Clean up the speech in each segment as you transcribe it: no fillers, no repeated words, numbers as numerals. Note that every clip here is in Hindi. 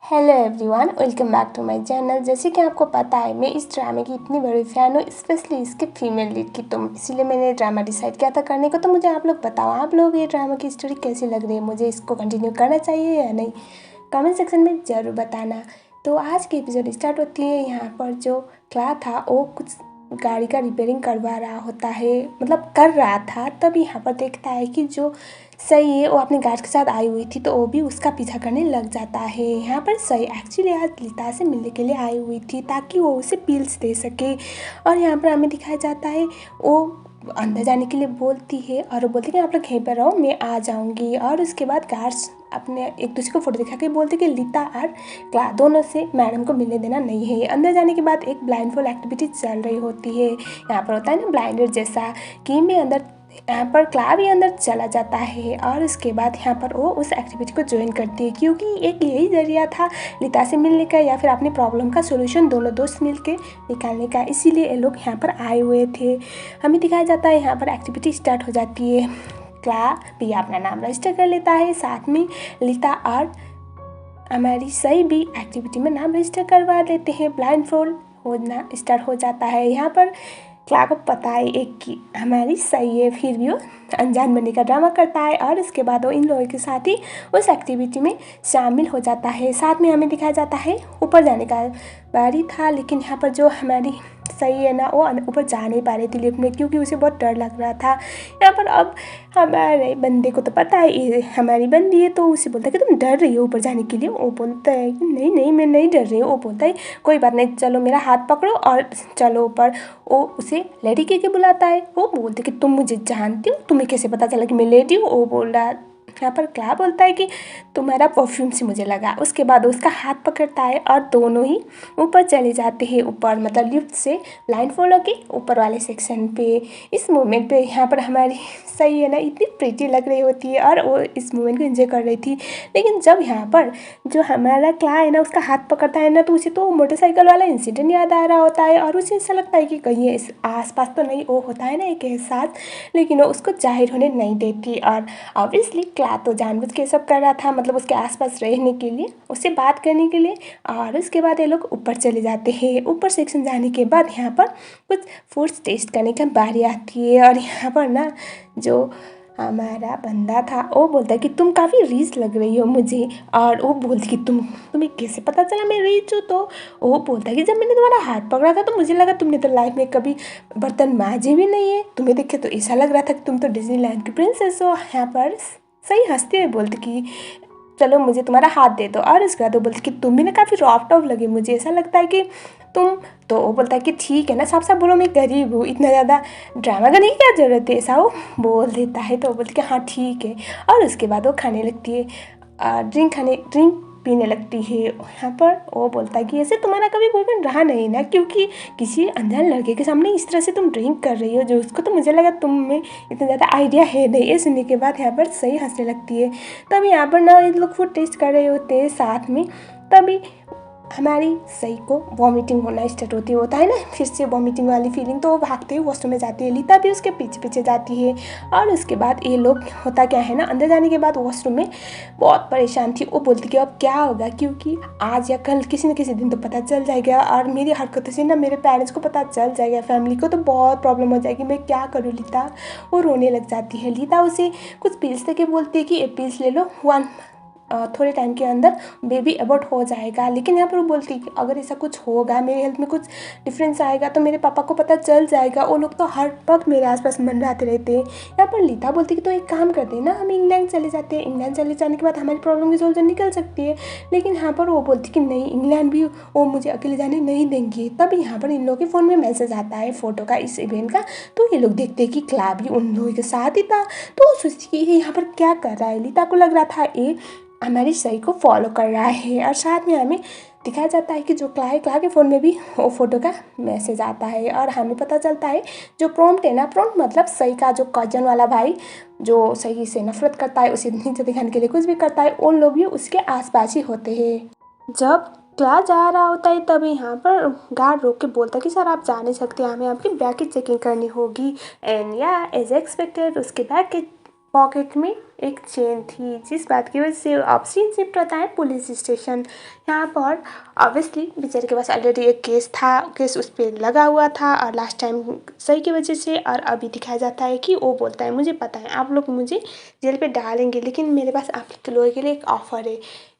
Hello everyone, welcome back to my channel. जैसे कि आपको पता है, मैं इस ड्रामे की इतनी बड़ी फ़ैन हूँ, स्पेशली इसके फीमेल लीड की। तो इसीलिए मैंने ड्रामा डिसाइड किया था करने को। तो मुझे आप लोग बताओ, आप लोग ये ड्रामा की स्टोरी कैसी लग रही है? मुझे इसको कंटिन्यू करना चाहिए या नहीं, कमेंट सेक्शन में ज़रूर बताना। तो आज की एपिसोड स्टार्ट होती है। यहाँ पर जो क्ला था वो कुछ गाड़ी का रिपेयरिंग करवा रहा होता है, मतलब कर रहा था। तब यहाँ पर देखता है कि जो सही है वो अपने गार्ड के साथ आई हुई थी, तो वो भी उसका पीछा करने लग जाता है। यहाँ पर सही एक्चुअली आज लिता से मिलने के लिए आई हुई थी ताकि वो उसे पिल्स दे सके। और यहाँ पर हमें दिखाया जाता है वो अंदर जाने के लिए बोलती है और वो बोलती है कि आप लोग यहीं पर रहो, मैं आ जाऊंगी। और उसके बाद गार्ड्स अपने एक दूसरे को फोटो दिखा के बोलते कि लिता और क्ला दोनों से मैडम को मिलने देना नहीं है। अंदर जाने के बाद एक ब्लाइंड फॉल एक्टिविटी चल रही होती है। यहाँ पर होता है ना ब्लाइंडर जैसा कि मैं अंदर, यहाँ पर क्ला भी अंदर चला जाता है। और उसके बाद यहाँ पर वो उस एक्टिविटी को ज्वाइन करती है क्योंकि एक यही जरिया था लिता से मिलने का या फिर अपनी प्रॉब्लम का सोल्यूशन दोनों दोस्त मिल के निकालने का। इसीलिए ये लोग यहाँ पर आए हुए थे। हमें दिखाया जाता है यहाँ पर एक्टिविटी स्टार्ट हो जाती है। क्ला भी अपना नाम रजिस्टर कर लेता है, साथ में लिता और हमारी सही भी एक्टिविटी में नाम रजिस्टर करवा देते हैं। ब्लाइंड फोल्ड होना स्टार्ट हो जाता है। यहाँ पर क्ला को पता है एक कि हमारी सही है, फिर भी वो अनजान बनने का ड्रामा करता है और उसके बाद वो इन लोगों के साथ ही उस एक्टिविटी में शामिल हो जाता है। साथ में हमें दिखाया जाता है ऊपर जाने का बारी था, लेकिन यहाँ पर जो हमारी सही है ना, वो ऊपर जा नहीं पा रही थी लिफ्ट में क्योंकि उसे बहुत डर लग रहा था। यहाँ पर अब हमारे बंदे को तो पता है ये हमारी बंदी है, तो उसे बोलता है कि तुम डर रही हो ऊपर जाने के लिए। वो बोलता है कि नहीं नहीं मैं नहीं डर रही हूँ। वो बोलता है कोई बात नहीं, चलो मेरा हाथ पकड़ो और चलो ऊपर। वो उसे लेडी कह के बुलाता है। वो बोलते कि तुम मुझे जानती हो, तुम्हें कैसे पता चला कि मैं लेडी हूँ? वो बोल रहा, यहाँ पर क्ला बोलता है कि तुम्हारा परफ्यूम से मुझे लगा। उसके बाद उसका हाथ पकड़ता है और दोनों ही ऊपर चले जाते हैं, ऊपर मतलब लिफ्ट से लाइन फॉलो के ऊपर वाले सेक्शन पे। इस मोमेंट पे यहाँ पर हमारी सही है ना इतनी प्रीटी लग रही होती है और वो इस मोमेंट को एंजॉय कर रही थी। लेकिन जब यहाँ पर जो हमारा क्ला है ना उसका हाथ पकड़ता है ना, तो उसे तो मोटरसाइकिल वाला इंसिडेंट याद आ रहा होता है और उसे ऐसा लगता है कि कहीं इस आसपास तो नहीं। वो होता है ना एक एहसास, लेकिन वो उसको जाहिर होने नहीं देती। और ऑब्वियसली क्ला तो जानबूझ के सब कर रहा था, मतलब उसके आसपास रहने के लिए, उससे बात करने के लिए। और उसके बाद ये लोग ऊपर चले जाते हैं। ऊपर सेक्शन जाने के बाद यहाँ पर कुछ फूड्स टेस्ट करने की बारी आती है। और यहाँ पर ना जो हमारा बंदा था वो बोलता है कि तुम काफ़ी रीच लग रही हो मुझे। और वो बोलती कि तुम्हें कैसे पता चला मैं रीच हूँ? तो वो बोलता है कि जब मैंने तुम्हारा हाथ पकड़ा था तो मुझे लगा तुमने तो लाइफ में कभी बर्तन मांजे भी नहीं है, तुम्हें देखे तो ऐसा लग रहा था कि तुम तो डिज्नीलैंड की प्रिंसेस हो। यहाँ पर सही हंसते हुए बोलते कि चलो मुझे तुम्हारा हाथ दे दो। और उसके बाद वो बोलते कि तुम भी ना काफ़ी रॉफ टॉफ लगे, मुझे ऐसा लगता है कि तुम। तो वो बोलता है कि ठीक है ना, साफ साफ बोलो मैं गरीब हूँ, इतना ज़्यादा ड्रामा करने की क्या ज़रूरत है, ऐसा वो बोल देता है। तो वो बोलती कि हाँ ठीक है। और उसके बाद वो खाने लगती है, ड्रिंक पीने लगती है। यहाँ पर वो बोलता है कि ऐसे तुम्हारा कभी बॉयफ्रेंड रहा नहीं ना, क्योंकि किसी अनजान लड़के के सामने इस तरह से तुम ड्रिंक कर रही हो जो उसको तो मुझे लगा तुम में इतना ज़्यादा आइडिया है नहीं। ये सुनने के बाद यहाँ पर सही हंसने लगती है। तब यहाँ पर ना ये लोग फूड टेस्ट कर रहे होते हैं साथ में। तभी हमारी सही को वॉमिटिंग होना स्टार्ट होती है, होता है ना फिर से वॉमिटिंग वाली फीलिंग। तो वो भागते हुए वॉशरूम में जाती है, लिता भी उसके पीछे पीछे जाती है। और उसके बाद ये लोग होता क्या है ना, अंदर जाने के बाद वॉशरूम में बहुत परेशान थी। वो बोलती कि अब क्या होगा, क्योंकि आज या कल किसी न किसी दिन तो पता चल जाएगा और मेरी हरकतों से ना मेरे पेरेंट्स को पता चल जाएगा, फैमिली को तो बहुत प्रॉब्लम हो जाएगी, मैं क्या करूँ लिता? वो रोने लग जाती है। लिता उसे कुछ पिल्स देके बोलती है कि ये पिल्स ले लो, थोड़े टाइम के अंदर बेबी अबॉर्ट हो जाएगा। लेकिन यहाँ पर वो बोलती है कि अगर ऐसा कुछ होगा, मेरी हेल्थ में कुछ डिफरेंस आएगा तो मेरे पापा को पता चल जाएगा, वो लोग तो हर वक्त मेरे आसपास मंडराते रहते हैं। यहाँ पर लीता बोलती है कि तो एक काम करते हैं ना, हम इंग्लैंड चले जाते हैं, इंग्लैंड चले जाने के बाद हमारी प्रॉब्लम की सोल्यूशन निकल सकती है। लेकिन यहाँ पर वो बोलती कि नहीं, इंग्लैंड भी वो मुझे अकेले जाने नहीं देंगे। तब यहाँ पर इन लोगों के फ़ोन में मैसेज आता है फ़ोटो का, इस इवेंट का। तो ये लोग देखते हैं कि क्ला भी उन लोगों के साथ ही था। तो सोचती कि ये यहाँ पर क्या कर रहा है। लीता को लग रहा था ये हमारी सही को फॉलो कर रहा है। और साथ में हमें दिखाया जाता है कि जो क्ला के फ़ोन में भी वो फ़ोटो का मैसेज आता है। और हमें पता चलता है जो प्रॉम्प्ट है ना, प्रॉम्प्ट मतलब सही का जो कजन वाला भाई जो सही से नफरत करता है, उसे नीचे दिखाने के लिए कुछ भी करता है, उन लोग भी उसके आसपास ही होते हैं। जब क्ला जा रहा होता है तभी यहाँ पर गार्ड रोक के बोलता है कि सर आप जा नहीं सकते, हमें आपकी बैग की चेकिंग करनी होगी। एंड या एज एक्सपेक्टेड उसके बैग के पॉकेट में एक चेन थी, जिस बात की वजह से अब सीन शिफ्ट होता है पुलिस स्टेशन। यहाँ पर ऑब्वियसली बेचारे के पास ऑलरेडी एक केस था, केस उस पर लगा हुआ था और लास्ट टाइम सही की वजह से, और अभी दिखाया जाता है कि वो बोलता है मुझे पता है आप लोग मुझे जेल पे डालेंगे, लेकिन मेरे पास आप लोगों के लिए एक ऑफ़र है।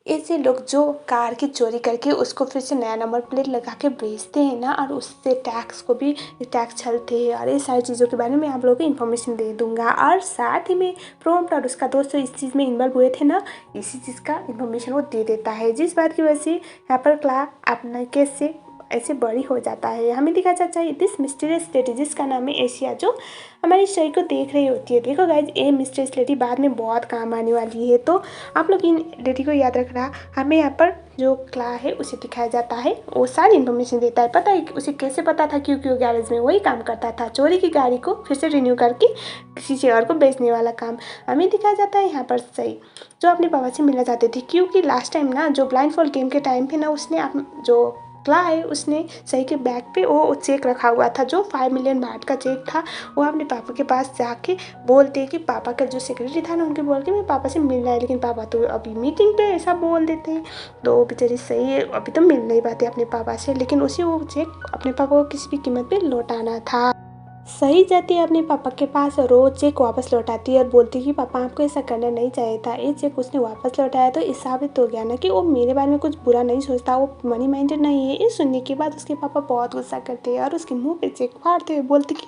ऐसे लोग जो कार की चोरी करके उसको फिर से नया नंबर प्लेट लगा के बेचते हैं ना, और उससे टैक्स को भी टैक्स छलते हैं, और ये सारी चीज़ों के बारे में आप लोगों को इन्फॉर्मेशन दे दूंगा। और साथ ही में प्रोम्प्ट और उसका दोस्त इस चीज़ में इन्वॉल्व हुए थे ना, इसी चीज़ का इन्फॉर्मेशन वो दे देता है, जिस बात की वजह से यहाँ पर क्ला अपना केस से ऐसे बड़ी हो जाता है। हमें दिखा जाता है दिस मिस्टीरियस लेडी, जिसका नाम है एशिया, जो हमारी शरीर को देख रही होती है। देखो गाइज, ये मिस्टीरियस लेडी बाद में बहुत काम आने वाली है, तो आप लोग इन लेडी को याद रखना। हमें यहाँ पर जो क्ला है उसे दिखाया जाता है, वो सारी इन्फॉर्मेशन देता है। पता है उसे कैसे पता था, क्योंकि वो गैरेज में वही काम करता था, चोरी की गाड़ी को फिर से रिन्यू करके किसी शेयर को बेचने वाला काम। हमें दिखाया जाता है यहाँ पर सही, जो अपने पापा से मिलना चाहते थे, क्योंकि लास्ट टाइम ना जो ब्लाइंड फॉल गेम के टाइम पे ना उसने जो क्ला है उसने सही के बैग पे वो चेक रखा हुआ था, जो 5 मिलियन बात का चेक था। वो अपने पापा के पास जाके बोलते कि पापा का जो सेक्रेटरी था ना उनके बोल के मैं पापा से मिलना है, लेकिन पापा तो अभी मीटिंग पे ऐसा बोल देते हैं। तो बेचारी सही है अभी तो मिल नहीं पाते अपने पापा से, लेकिन उसे वो चेक अपने पापा को किसी भी कीमत पे लौटाना था। सही जाती है अपने पापा के पास और वो चेक वापस लौटाती है और बोलती है कि पापा आपको ऐसा करना नहीं चाहिए था। ये चेक उसने वापस लौटाया तो इस साबित हो गया ना कि वो मेरे बारे में कुछ बुरा नहीं सोचता, वो मनी माइंडेड नहीं है। ये सुनने के बाद उसके पापा बहुत गुस्सा करते हैं और उसके मुंह पे चेक फाड़ते हुए बोलते कि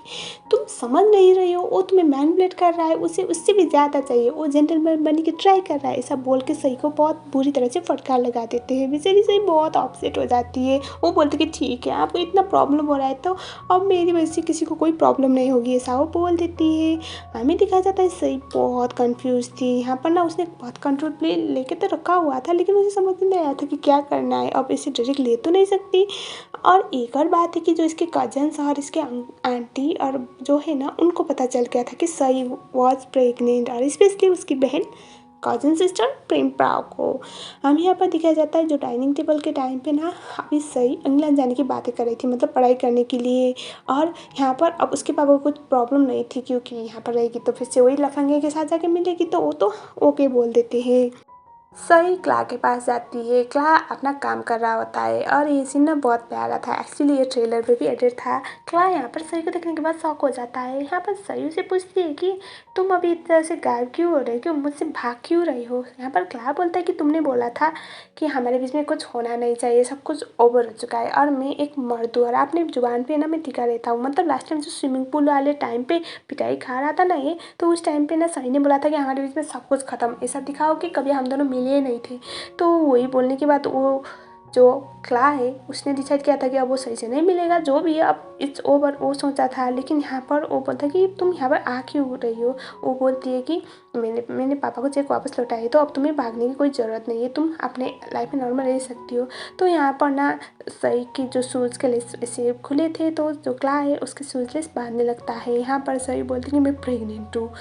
तुम समझ नहीं रही हो, वो तुम्हें मैनिपुलेट कर रहा है, उसे उससे भी ज़्यादा चाहिए, वो जेंटलमैन बनने की ट्राई कर रहा है। ऐसा बोल के सही को बहुत बुरी तरह से फटकार लगा देते हैं। बेचारी सही बहुत अपसेट हो जाती है। वो बोलती कि ठीक है आपको इतना प्रॉब्लम हो रहा है तो अब मेरी वजह से किसी को कोई प्रॉब्लम नहीं होगी, ऐसा वो बोल देती है। हमें दिखाया जाता है सही बहुत कंफ्यूज थी यहाँ पर ना, उसने बहुत कंट्रोल प्ले लेके तो रखा हुआ था, लेकिन उसे समझ में नहीं आया था कि क्या करना है। अब इसे डायरेक्ट ले तो नहीं सकती। और एक और बात है कि जो इसके कजन्स और इसके आंटी और जो है ना उनको पता चल गया था कि सही वॉज प्रेग्नेंट, और स्पेशली उसकी बहन कजन सिस्टर प्रेम प्राव को। हम यहाँ पर दिखाया जाता है जो डाइनिंग टेबल के टाइम पे ना अभी सही इंग्लैंड जाने की बातें कर रही थी, मतलब पढ़ाई करने के लिए। और यहाँ पर अब उसके पापा को कुछ प्रॉब्लम नहीं थी, क्योंकि यहाँ पर रहेगी तो फिर से वही लफंगे के साथ जाके मिलेगी, तो वो तो ओके बोल देते हैं। सही क्ला के पास जाती है, क्ला अपना काम कर रहा होता है और ये सीन ना बहुत प्यारा था। एक्चुअली ये ट्रेलर पे भी एडिट था। क्ला यहाँ पर सही को देखने के बाद शॉक हो जाता है। यहाँ पर सही उसे पूछती है कि तुम अभी इस तरह से गायब क्यों हो रहे हो, मुझसे भाग क्यों रही हो। यहाँ पर क्ला बोलता है कि तुमने बोला था कि हमारे बीच में कुछ होना नहीं चाहिए, सब कुछ ओवर हो चुका है और मैं एक मर्द हूँ और आपने जुबान पे ना मैं टिका रहता हूँ। मतलब लास्ट टाइम जो स्विमिंग पूल वाले टाइम पे पिटाई खा रहा था ना ये, तो उस टाइम पे ना सही ने बोला था कि हमारे बीच में सब कुछ खत्म, ऐसा दिखाओ कि कभी हम दोनों मिले नहीं थे। तो वही बोलने के बाद वो जो क्ला है उसने डिसाइड किया था कि अब वो सही से नहीं मिलेगा, जो भी है अब इट्स ओवर, वो सोचा था। लेकिन यहाँ पर वो बोलता कि तुम यहाँ पर आ क्यों रही हो। वो बोलती है कि मैंने पापा को चेक वापस लौटाई, तो अब तुम्हें भागने की कोई ज़रूरत नहीं है, तुम अपने लाइफ में नॉर्मल रह सकती हो। तो यहाँ पर ना सही की जो शूज़ के लेस ऐसे खुले थे, तो जो क्ला है उसके शूज़ लेस बांधने लगता है। यहाँ पर सही बोलती कि मैं प्रेग्नेंट हूँ।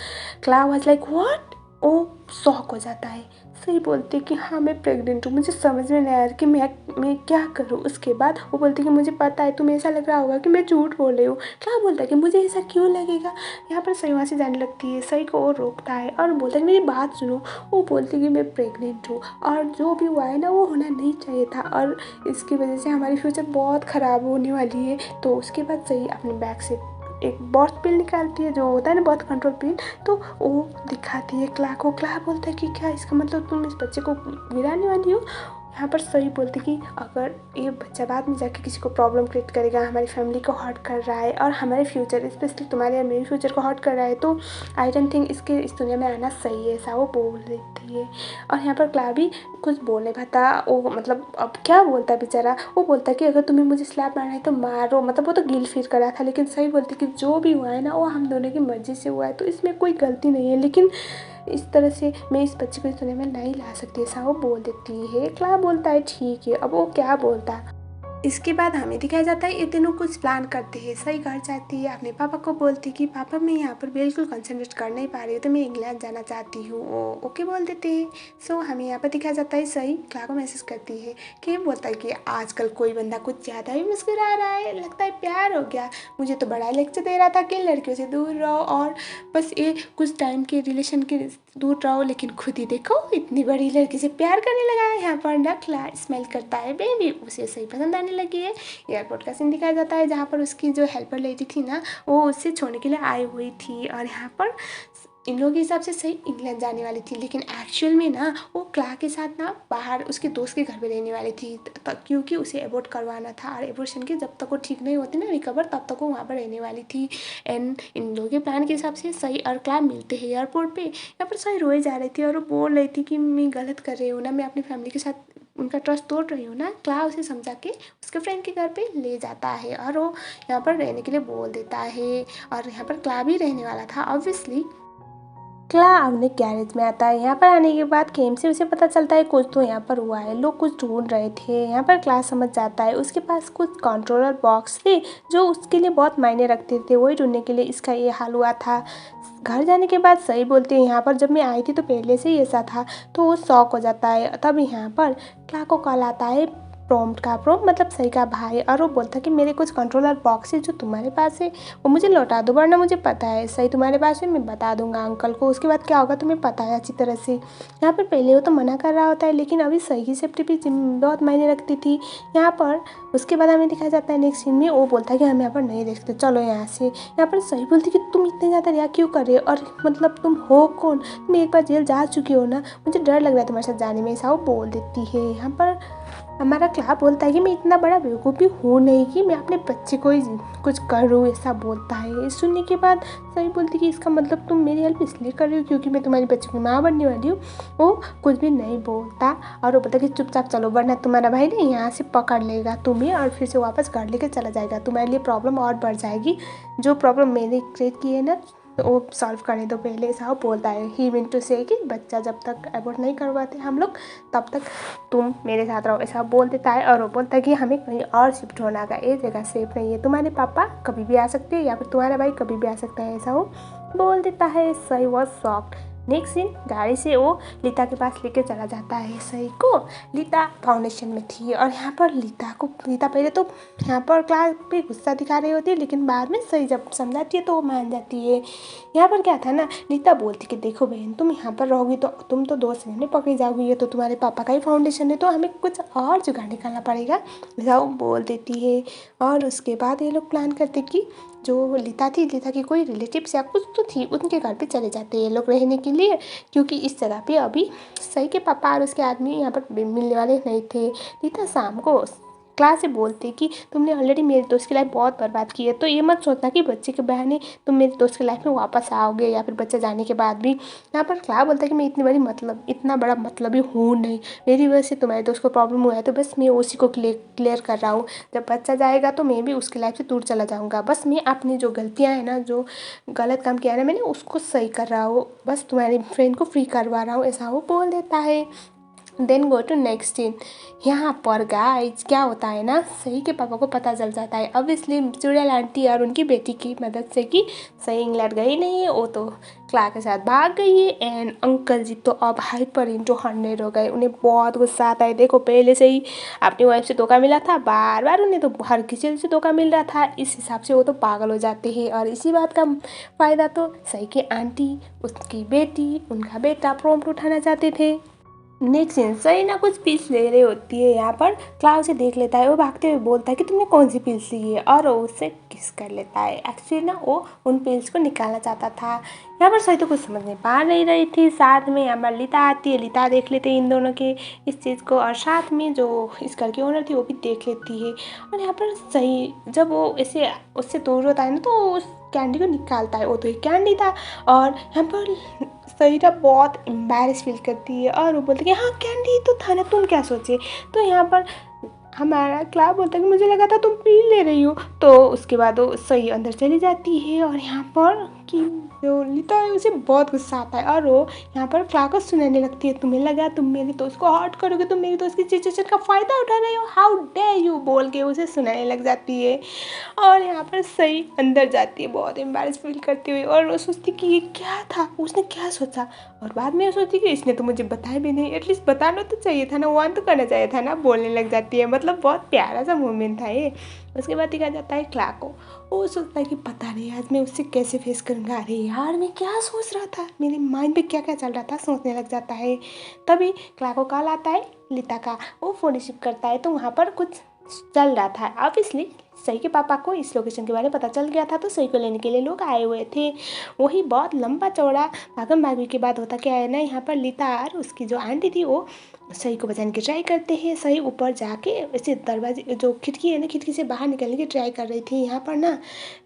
क्ला वाज लाइक व्हाट, वो शॉक हो जाता है। सही बोलती कि हाँ मैं प्रेग्नेंट हूँ, मुझे समझ में नहीं आ रहा कि मैं क्या करूँ। उसके बाद वो बोलती कि मुझे पता है तुम्हें ऐसा लग रहा होगा कि मैं झूठ बोल रही हूँ। क्या बोलता है कि मुझे ऐसा क्यों लगेगा। यहाँ पर सही वहाँ से जाने लगती है, सही को वो रोकता है और बोलता है कि मेरी बात सुनो। वो बोलती कि मैं प्रेग्नेंट हूँ और जो भी हुआ है ना वो होना नहीं चाहिए था और इसकी वजह से हमारी फ्यूचर बहुत ख़राब होने वाली है। तो उसके बाद सही अपने बैग से एक बर्थ पिल निकालती है, जो होता है ना बर्थ कंट्रोल पिल, तो वो दिखाती है क्ला को। क्ला बोलता है कि क्या इसका मतलब तुम इस बच्चे को गिराने वाली हो। यहाँ पर सही बोलती कि अगर ये बच्चा बाद में जाके किसी को प्रॉब्लम क्रिएट करेगा, हमारी फैमिली को हर्ट कर रहा है और हमारे फ्यूचर स्पेशली तुम्हारे और मेरे फ्यूचर को हर्ट कर रहा है, तो आई डोंट थिंक इसके इस दुनिया में आना सही है, ऐसा वो बोल देती है। और यहाँ पर क्ला भी कुछ बोल नहीं पाता, वो मतलब अब क्या बोलता है बेचारा। वो बोलता है कि अगर तुम्हें मुझे स्लैप मारना है तो मारो, मतलब वो तो गिल्ट फील कर रहा था। लेकिन सही बोलती कि जो भी हुआ है ना वो हम दोनों की मर्जी से हुआ है, तो इसमें कोई गलती नहीं है, लेकिन इस तरह से मैं इस बच्चे को इस दुनिया में नहीं ला सकती, ऐसा वो बोल देती है। क्ला बोलता है ठीक है। अब वो क्या बोलता है, इसके बाद हमें दिखाया जाता है ये तीनों कुछ प्लान करते हैं। सही घर जाती है, अपने पापा को बोलती कि पापा मैं यहाँ पर बिल्कुल कंसंट्रेट कर नहीं पा रही हूँ, तो मैं इंग्लैंड जाना चाहती हूँ। वो ओके बोल देते हैं। सो हमें यहाँ पर दिखाया जाता है सही क्ला को मैसेज करती है कि बोलता है कि आजकल कोई बंदा कुछ ज़्यादा ही मुस्कुरा रहा है, लगता है प्यार हो गया। मुझे तो बड़ा लेक्चर दे रहा था कि लड़कियों से दूर रहो और बस ये कुछ टाइम के रिलेशन के दूर रहो, लेकिन खुद ही देखो इतनी बड़ी लड़की से प्यार करने लगा है। यहाँ पर नखला स्मेल करता है बेबी, उसे सही पसंद आने लगी है। एयरपोर्ट का सीन दिखाया जाता है जहाँ पर उसकी जो हेल्पर लेडी थी ना, वो उससे छोड़ने के लिए आई हुई थी और यहाँ पर इन लोगों के हिसाब से सही इंग्लैंड जाने वाली थी, लेकिन एक्चुअल में ना वो क्ला के साथ ना बाहर उसके दोस्त के घर पे रहने वाली थी, क्योंकि उसे एबॉर्ट करवाना था और एबॉर्शन के जब तक वो ठीक नहीं होती ना रिकवर, तब तक वो वहाँ पर रहने वाली थी। एंड इन लोगों के प्लान के हिसाब से सही और क्ला मिलते हैं एयरपोर्ट पे। यहाँ पर सही रोए जा रही थी और वो बोल रही थी कि मैं गलत कर रही हूँ ना, मैं अपनी फैमिली के साथ उनका ट्रस्ट तोड़ रही हूँ ना। क्ला उसे समझा के उसके फ्रेंड के घर पे ले जाता है और वो यहाँ पर रहने के लिए बोल देता है और यहाँ पर क्ला भी रहने वाला था ऑब्वियसली। क्ला अपने गैरेज में आता है। यहाँ पर आने के बाद गेम से उसे पता चलता है कुछ तो यहाँ पर हुआ है, लोग कुछ ढूंढ रहे थे। यहाँ पर क्ला समझ जाता है उसके पास कुछ कंट्रोलर बॉक्स थे जो उसके लिए बहुत मायने रखते थे, वही ढूंढने के लिए इसका ये हाल हुआ था। घर जाने के बाद सही बोलते हैं यहाँ पर जब मैं आई थी तो पहले से ही ऐसा था, तो वो शॉक हो जाता है। तब यहाँ पर क्ला को कॉल आता है प्रॉम्प्ट का, प्रॉम्प्ट मतलब सही का भाई, और वो बोलता है कि मेरे कुछ कंट्रोलर बॉक्स है जो तुम्हारे पास है वो मुझे लौटा दो, वरना मुझे पता है सही तुम्हारे पास है, मैं बता दूंगा अंकल को, उसके बाद क्या होगा तुम्हें पता है अच्छी तरह से। यहाँ पर पहले वो तो मना कर रहा होता है, लेकिन अभी सही की सेफ्टी भी बहुत मायने रखती थी यहाँ पर। उसके बाद हमें दिखाया जाता है नेक्स्ट सीन में वो बोलता है कि हम यहाँ पर नहीं देखते, चलो यहाँ से। यहाँ पर सही बोलती कि तुम इतने ज़्यादा रिया क्यों कर रहे हो, और मतलब तुम हो कौन, तुम एक बार जेल जा चुकी हो ना, मुझे डर लग रहा है तुम्हारे साथ जाने में, ऐसा वो बोल देती है। यहाँ पर हमारा क्ला बोलता है कि मैं इतना बड़ा बेवकूफ़ भी हूँ नहीं कि मैं अपने बच्चे को ही कुछ करूँ, ऐसा बोलता है। ये सुनने के बाद सही बोलती कि इसका मतलब तुम मेरी हेल्प इसलिए कर रही हो क्योंकि मैं तुम्हारे बच्चे की माँ बनने वाली हूँ। वो कुछ भी नहीं बोलता और वो बोलता कि चुपचाप चलो, वरना तुम्हारा भाई ना यहाँ से पकड़ लेगा तुम्हें और फिर से वापस घर लेकर चला जाएगा, तुम्हारे लिए प्रॉब्लम और बढ़ जाएगी। जो प्रॉब्लम मैंने क्रिएट की है ना तो वो सॉल्व करने दो पहले, ऐसा वो बोलता है। ही मीन टू से कि बच्चा जब तक अबॉर्ट नहीं करवाते हम लोग तब तक तुम मेरे साथ रहो, ऐसा बोल देता है। और वो बोलता है कि हमें कहीं और शिफ्ट होना का, ये जगह सेफ नहीं है, तुम्हारे पापा कभी भी आ सकते हैं या फिर तुम्हारा भाई कभी भी आ सकता है, ऐसा वो बोल देता है। सही वॉज शॉक्ड। नेक्स्ट सीन गाड़ी से वो लीता के पास लेके चला जाता है सही को। लीता फाउंडेशन में थी और यहाँ पर लीता पहले तो यहाँ पर क्लास पे गुस्सा दिखा रही होती है, लेकिन बाद में सही जब समझाती है तो वो मान जाती है। यहाँ पर क्या था ना, लीता बोलती कि देखो बहन तुम यहाँ पर रहोगी तो तुम तो 2 सेकंड में पकड़ी जाओगी, ये तो तुम्हारे पापा का ही फाउंडेशन है, तो हमें कुछ और जुगाड़ निकालना पड़ेगा, ऐसा वो बोल देती है। और उसके बाद ये लोग प्लान करते कि जो लीता की कोई रिलेटिव्स या कुछ तो थी उनके घर पे चले जाते हैं लोग रहने के लिए, क्योंकि इस जगह पे अभी सही के पापा और उसके आदमी यहाँ पर मिलने वाले नहीं थे। लीता शाम को क्लास से बोलते कि तुमने ऑलरेडी मेरे दोस्त की लाइफ बहुत बर्बाद की है, तो ये मत सोचना कि बच्चे के बहाने तुम मेरे दोस्त की लाइफ में वापस आओगे या फिर बच्चा जाने के बाद भी। यहाँ पर क्ला बोलता है कि मैं इतना बड़ा मतलबी हूँ नहीं, मेरी वजह से तुम्हारे दोस्त को प्रॉब्लम हुआ है, तो बस मैं उसी को क्लियर कर रहा हूँ। जब बच्चा जाएगा तो मैं भी उसकी लाइफ से दूर चला जाऊँगा, बस मैं अपनी जो गलतियाँ हैं ना, जो गलत काम किया है ना मैंने, उसको सही कर रहा हूँ, बस तुम्हारे फ्रेंड को फ्री करवा रहा हूँ, ऐसा वो बोल देता है। Then go to next scene. यहाँ पर गाइज क्या होता है ना, सही के पापा को पता चल जाता है ऑब्वियसली चुड़ैल आंटी और उनकी बेटी की मदद से कि सही इंग्लैंड गई नहीं है, वो तो क्ला के साथ भाग गई है। एंड अंकल जी तो अब हाइपर इंटू 100 हो गए, उन्हें बहुत गुस्सा आता है। देखो पहले से ही अपनी वाइफ से धोखा मिला था, बार बार उन्हें तो हर किसी से धोखा मिल रहा था, इस हिसाब से वो तो पागल हो जाते हैं। और इसी बात का फ़ायदा तो सही के आंटी, उसकी बेटी, उनका बेटा प्रॉम्प्ट उठाना चाहते थे। नेक्स्ट सीन सही ना कुछ पिल्स ले रही होती है, यहाँ पर क्लाउड से देख लेता है, वो भागते हुए बोलता है कि तुमने कौन सी पिल्स ली है, और वो उससे किस कर लेता है। एक्चुअली ना वो उन पिल्स को निकालना चाहता था। यहाँ पर सही तो कुछ समझ नहीं पा नहीं रही थी। साथ में यहाँ पर लीता आती है, लीता देख लेते हैं इन दोनों के इस चीज़ को, और साथ में जो इस घर की ओनर थी वो भी देख लेती है। और यहाँ पर सही जब वो ऐसे उससे दूर होता है ना तो उस कैंडी को निकालता है, वो तो एक कैंडी था। और यहाँ पर सही ना बहुत एम्बैरेस फील करती है और वो बोलती है कि हाँ कैंडी तो था ना, तुम क्या सोचे। तो यहाँ पर हमारा क्ला बोलता है कि मुझे लगा था तुम पी ले रही हो। तो उसके बाद वो सही अंदर चली जाती है और यहाँ पर कि जो लीता है उसे बहुत गुस्सा आता है और वो यहाँ पर क्लार्क को सुनाने लगती है, तुम्हें लगा तुम मेरी दोस्त को हर्ट करोगे, तुम मेरी दोस्त की सिचुएशन का फ़ायदा उठा रहे हो, हाउ डे यू, बोल के उसे सुनाने लग जाती है। और यहाँ पर सही अंदर जाती है बहुत एम्बैरेस फील करती हुई और वो सोचती कि ये क्या था, उसने क्या सोचा। और बाद में सोचती कि इसने तो मुझे बताया भी नहीं, एटलीस्ट बताना तो चाहिए था ना, वार्न तो करना चाहिए था ना, बोलने लग जाती है। मतलब बहुत प्यारा सा मोमेंट था ये। उसके बाद दिखा जाता है क्लार्क को, वो सोचता है कि पता नहीं आज मैं उससे कैसे फेस करूँगा, अरे यार मैं क्या सोच रहा था, मेरे माइंड पे क्या क्या चल रहा था, सोचने लग जाता है। तभी क्लार्क को कॉल आता है लीता का, वो फ़ोन रिसीव करता है तो वहाँ पर कुछ चल रहा था। ऑब्वियसली सही के पापा को इस लोकेशन के बारे में पता चल गया था, तो सही को लेने के लिए लोग आए हुए थे। वही बहुत लंबा चौड़ा भागम भागी के बाद होता क्या है ना, यहाँ पर लीता और उसकी जो आंटी थी वो सही को बचाने की ट्राई करते हैं। सही ऊपर जाके ऐसे दरवाजे जो खिड़की है ना, खिड़की से बाहर निकलने की ट्राई कर रही थी। यहाँ पर ना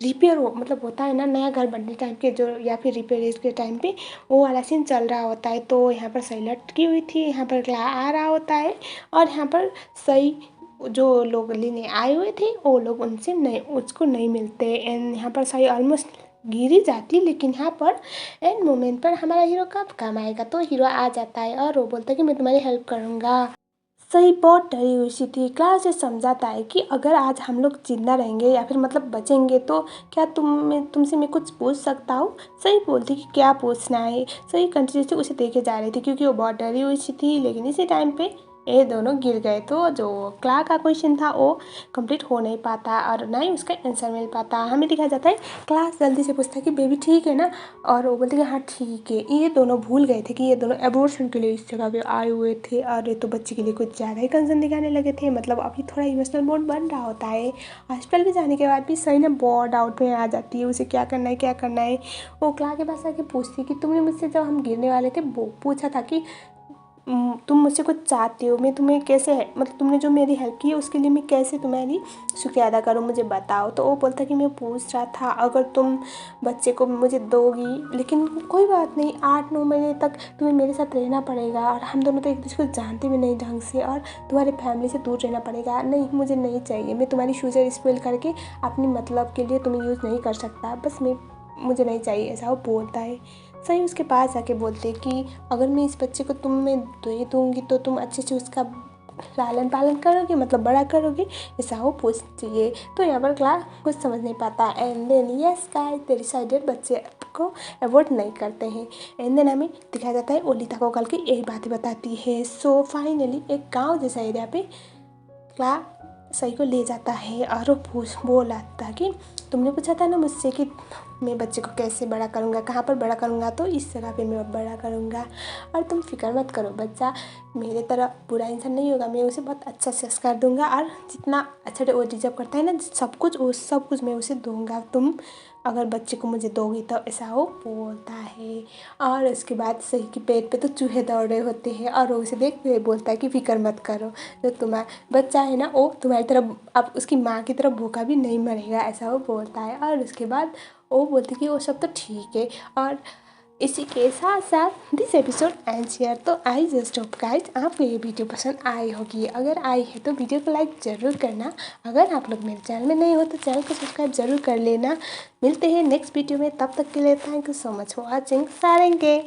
रिपेयर हो, मतलब होता है ना नया घर बनने टाइम के जो, या फिर रिपेयर के टाइम पे वो वाला सीन चल रहा होता है। तो यहाँ पर सही लटकी हुई थी, यहाँ पर क्ला आ रहा होता है और यहाँ पर सही जो लोग लेने आए हुए थे वो लोग उनसे नहीं, उसको नहीं मिलते। एंड यहाँ पर सही ऑलमोस्ट गिर ही जाती, लेकिन यहाँ पर एंड मोमेंट पर हमारा हीरो कब काम आएगा, तो हीरो आ जाता है और वो बोलता है कि मैं तुम्हारी हेल्प करूँगा। सही बहुत डरी हुई सी थी। क्लास से समझाता है कि अगर आज हम लोग जिंदा रहेंगे या फिर मतलब बचेंगे तो क्या तुमसे मैं कुछ पूछ सकता हूँ। सही बोलती कि क्या पूछना है। सही कंटिन्यूसली उसे देखे जा रही थी क्योंकि वो बहुत डरी हुई सी थी। लेकिन इसी टाइम पे ये दोनों गिर गए, तो जो क्लार्क का क्वेश्चन था वो कंप्लीट हो नहीं पाता और ना ही उसका आंसर मिल पाता। हमें दिखाया जाता है क्लास जल्दी से पूछता है कि बेबी ठीक है ना, और वो बोलते कि हाँ ठीक है। ये दोनों भूल गए थे कि ये दोनों एबॉर्शन के लिए इस जगह पे आए हुए थे और ये तो बच्चे के लिए कुछ ज़्यादा ही कंसर्न दिखाने लगे थे। मतलब अभी थोड़ा इमोशनल मोड बन रहा होता है। हॉस्पिटल में जाने के बाद भी सही ना बहुत डाउट में आ जाती है, उसे क्या करना है क्या करना है। वो क्लार्क के पास आके पूछती कि तुमने मुझसे जब हम गिरने वाले थे वो पूछा था कि तुम मुझसे कुछ चाहती हो, मैं तुम्हें कैसे, मतलब तुमने जो मेरी हेल्प की है उसके लिए मैं कैसे तुम्हारी शुक्रिया अदा करूँ, मुझे बताओ। तो वो बोलता कि मैं पूछ रहा था अगर तुम बच्चे को मुझे दोगी, लेकिन कोई बात नहीं 8-9 महीने तक तुम्हें मेरे साथ रहना पड़ेगा और हम दोनों तो एक दूसरे को जानते भी नहीं ढंग से और तुम्हारे फैमिली से दूर रहना पड़ेगा। नहीं मुझे नहीं चाहिए, मैं तुम्हारी फ्यूचर स्पॉइल करके अपनी मतलब के लिए तुम्हें यूज़ नहीं कर सकता, बस मुझे नहीं चाहिए, ऐसा वो बोलता है। सही उसके पास आके बोलते कि अगर मैं इस बच्चे को तुम्हें दे दूँगी तो तुम अच्छे से उसका लालन पालन करोगे, मतलब बड़ा करोगे, ऐसा वो पूछती है। तो यहाँ पर क्लास कुछ समझ नहीं पाता। And then yes guys they decided बच्चे को अवॉइड नहीं करते हैं। एंड देन हमें दिखाया जाता है ओलिता को कल की यही बातें बताती है। सो फाइनली एक गाँव जैसा एरिया पे क्लास सही को ले जाता है और वो बोल आता कि तुमने पूछा था ना मुझसे कि मैं बच्चे को कैसे बड़ा करूँगा, कहाँ पर बड़ा करूँगा, तो इस जगह पे मैं बड़ा करूँगा और तुम फिक्र मत करो, बच्चा मेरे तरह बुरा इंसान नहीं होगा, मैं उसे बहुत अच्छा संस्कार दूंगा और जितना अच्छा वो डिजर्व करता है ना सब कुछ मैं उसे दूंगा, तुम अगर बच्चे को मुझे दोगी तो, ऐसा वो बोलता है। और उसके बाद सही के पेट पे तो चूहे दौड़ रहे होते हैं और वो उसे देख के बोलता है कि फिक्र मत करो, जो तुम्हारा बच्चा है ना वो तुम्हारी तरह अब उसकी माँ की तरह भूखा भी नहीं मरेगा, ऐसा वो बोलता है। और उसके बाद वो बोलती कि वो सब तो ठीक है। और इसी के साथ साथ दिस एपिसोड एंड्स हियर। तो आई जस्ट होप गाइज आपको ये वीडियो पसंद आई होगी। अगर आई है तो वीडियो को लाइक ज़रूर करना। अगर आप लोग मेरे चैनल में नहीं हो तो चैनल को सब्सक्राइब ज़रूर कर लेना। मिलते हैं नेक्स्ट वीडियो में, तब तक के लिए thank you so much for watching. सारेंगे।